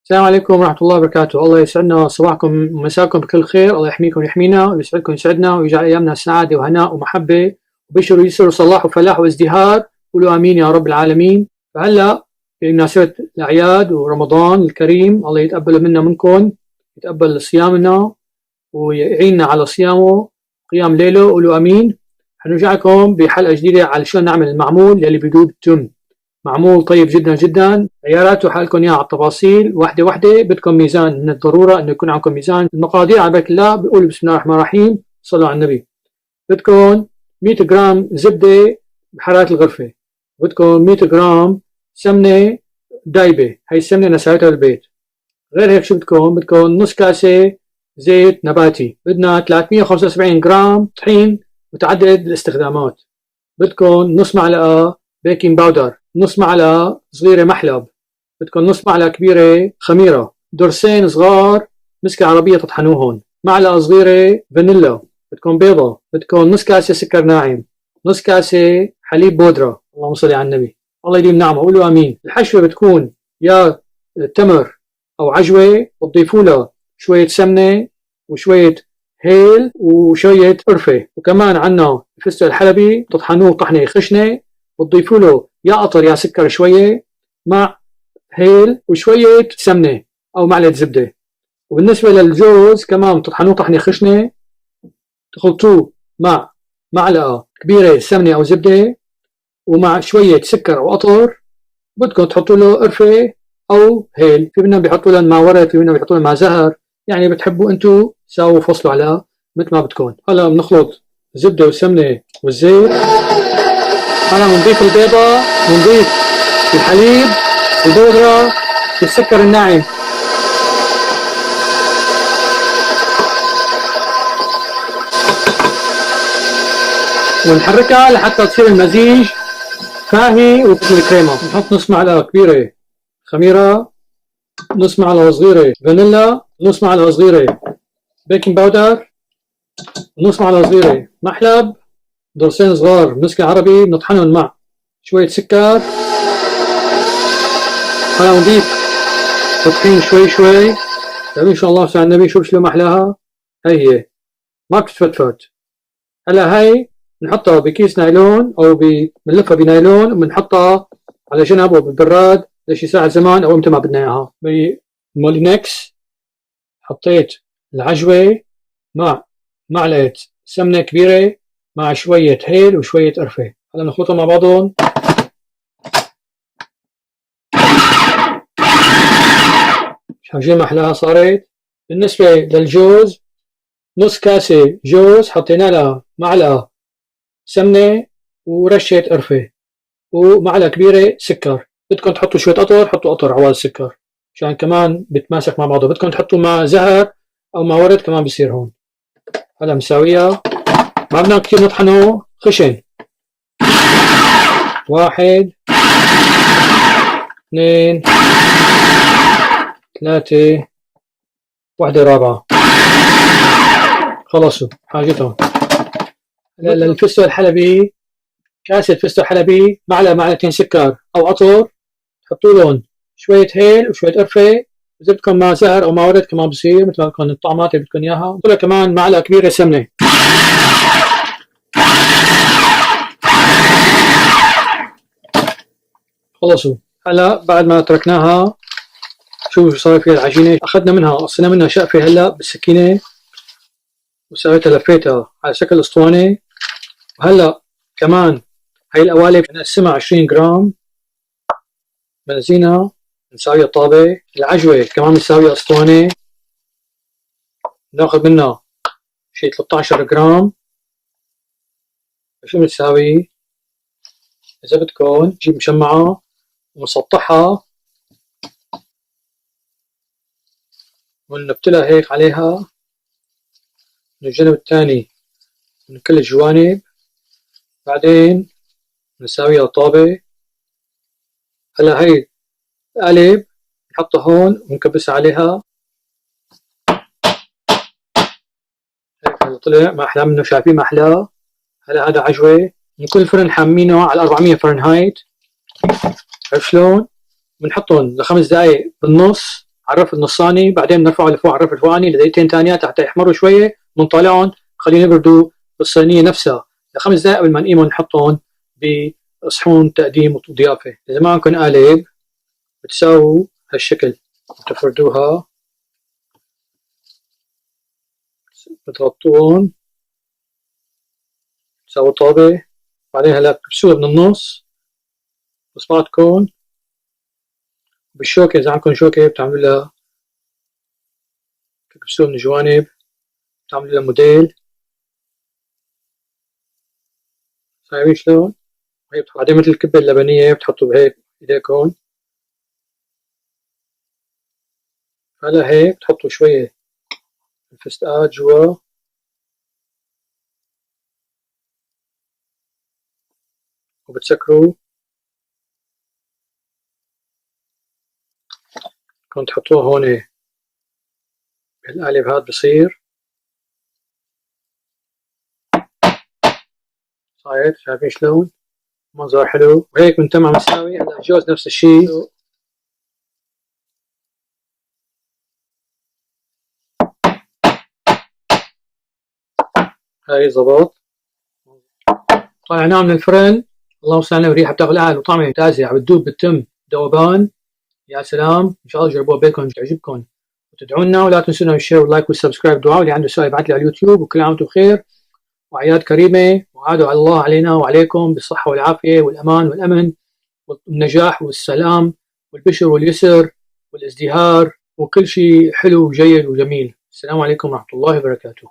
السلام عليكم ورحمة الله وبركاته. الله يسعدنا صباحكم ومساكم بكل خير. الله يحميكم ويحمينا ويسعدكم ويسعدنا ويجعل أيامنا سعادة وهناء ومحبة وبشر ويسر وصلاح وفلاح وازدهار. قولوا آمين يا رب العالمين. فهلا بمناسبة الأعياد ورمضان الكريم، الله يتقبل منا منكم، يتقبل صيامنا ويعيننا على صيامه قيام ليله. قولوا آمين. حنرجع لكم بحلقة جديدة على شلون نعمل المعمول يلي بدوب التم. معمول طيب جدا جدا، عياراته حالكم اياها على التفاصيل واحده واحده. بدكم ميزان، من الضروره انه يكون عندكم ميزان. المقادير على بركه الله، بقول بسم الله الرحمن الرحيم، صلوا على النبي. بدكم 100 جرام زبده بحراره الغرفه، بدكم 100 جرام سمنه دايبه، هي السمنه انا سويتها بالبيت. غير هيك شو بدكم نص كاسه زيت نباتي، بدنا 375 جرام طحين متعدد الاستخدامات، بدكم نص معلقه بيكنج باودر، نص معلقة صغيرة محلب، بدكم نص معلقة كبيرة خميرة، درسين صغار مسكة عربية تطحنوهن، معلقة صغيرة فانيلا، بدكم بيضة، بدكم نص كاسة سكر ناعم، نص كاسة حليب بودرة. اللهم صل على النبي. الله يديم نعمة. قولوا آمين. الحشوة بتكون يا تمر أو عجوة، وتضيفوا لها شوية سمنة وشوية هيل وشوية قرفة، وكمان عنا الفستق الحلبي تطحنوه طحنة خشنة، وتضيفوا له يا قطر يا سكر شوية مع هيل وشوية سمنة أو معلقة زبدة. وبالنسبة للجوز كمان تطحنوه طحنة خشنة، تخلطوه مع معلقة كبيرة سمنة أو زبدة ومع شوية سكر أو قطر. بدكم تحطوا له قرفة أو هيل، في منهم بيحطوا لهم مع ورد، في منهم بيحطوا لهم مع زهر، يعني بتحبوا أنتوا ساووا فصلوا على مثل ما بدكم. هلا بنخلط الزبدة والسمنة والزيت. هلا بنضيف البيضة، بنضيف الحليب، البودرة، السكر الناعم. ونحركها لحتى تصير المزيج فاهي وتكون الكريمة. نحط نص معلقة كبيرة خميرة، نص معلقة صغيرة فانيلا، نص معلقة صغيرة بيكنج باودر، نص معلقة صغيرة محلب، درسين صغار مسك عربي بنطحنهم مع شوية سكر. هلا نضيف الطحين شوي شوي. ان شاء الله على النبي. شوف شلون محلاها، هي ما بتتفتفت. هلا هي بنحطها بكيس نايلون او بنلفها بنايلون وبنحطها على جنب وبالبراد لشي ساعة زمان او امتى ما بدنا اياها. بمولينكس حطيت العجوة مع معلقة سمنة كبيرة مع شوية هيل وشوية قرفة. هلا نخلطها مع بعضهم. شايفين محلاها صارت. بالنسبة للجوز، نص كاسة جوز حطينا لها معلقة سمنة ورشة قرفة ومعلقة كبيرة سكر. بدكم تحطوا شوية قطر، حطوا قطر عوض السكر عشان كمان بتماسك مع بعضه. بدكم تحطوا مع زهر أو مع ورد كمان بصير هون. هلا مساوية، ما بدنا كتير نطحنه خشن. 1 2 3 واحدة رابعة. خلصوا حاجتهم. للفستق الحلبي، كاسة فستق حلبي معلقة معلقتين سكر أو قطر، تحطوا لهم شوية هيل وشوية قرفة. إذا بدكم مع زهر أو مع ورد كمان بصير، مثل ما بدكم الطعمات اللي بدكم إياها. حطوا لها كمان معلقة كبيرة سمنة. خلصوا. هلا بعد ما تركناها، شوفوا شو صار فيها العجينة. أخذنا منها، قصينا منها شقفة هلا بالسكينة وسويتها لفيتها على شكل اسطوانة. وهلا كمان هاي القوالب بنقسمها 20 جرام، بنزينها بنساويها طابة. العجوة كمان بنساويها اسطوانة، بناخذ منها شي 13 جرام. شو بنساوي؟ إذا بدكم نجيب مشمعة ونسطحها ونبتلها هيك عليها من الجانب الثاني من كل الجوانب. بعدين بنساويها طابة. هلا هي القالب نحطها هون ونكبسها عليها هيك. طلع ما أحلى منه، شايفين ما أحلاه. هلا هذا عجوة من كل فرن حامينه على 400 فرنهايت. عرفت شلون؟ بنحطهم ل5 دقايق بالنص على الرف النصاني، بعدين بنرفعه لفوق على الرف الفوقاني لدقيقتين ثانيات حتى يحمروا شويه، بنطلعهم خليهم يبردوا بالصينيه نفسها ل5 دقائق قبل ما نقيمهم نحطهم بصحون تقديم وضيافه. اذا معكم قالب بتساووا هالشكل، بتفردوها بتغطوهم تساووا طابه، بعدين هلا بتكبسوها من النص بصبعتكم بالشوكة. إذا عندكم شوكة بتعملوا لها بتكبسوها من الجوانب، بتعملوا لها موديل. شايفين شلون؟ بعدين مثل الكبة اللبنية بتحطوا بهيك ايديكم، هلا هيك بتحطوا شوية الفستقات جوا وبتسكروا، كنت تحطوها هون بالقالب هاد بصير صاير. شايفين شلون؟ منظر حلو وهيك من تمام مساوي. هلا الجوز نفس الشيء، هاي زبط. طلعناه من الفرن، الله وسلم، وريحه بتاخذ اهل وطعمه ممتازه، عم بتدوب بالتم ذوبان. يا سلام، ان شاء الله تجربوها بيتكم تعجبكم وتدعونا، ولا تنسونا بالشير واللايك والسبسكرايب. دعاء اللي عنده سؤال يبعث لي على اليوتيوب. وكل عام وانتم بخير وأعياد كريمة، وعادوا على الله علينا وعليكم بالصحة والعافية والأمان والأمن والنجاح والسلام والبشر واليسر والازدهار وكل شيء حلو وجيد وجميل. السلام عليكم ورحمة الله وبركاته.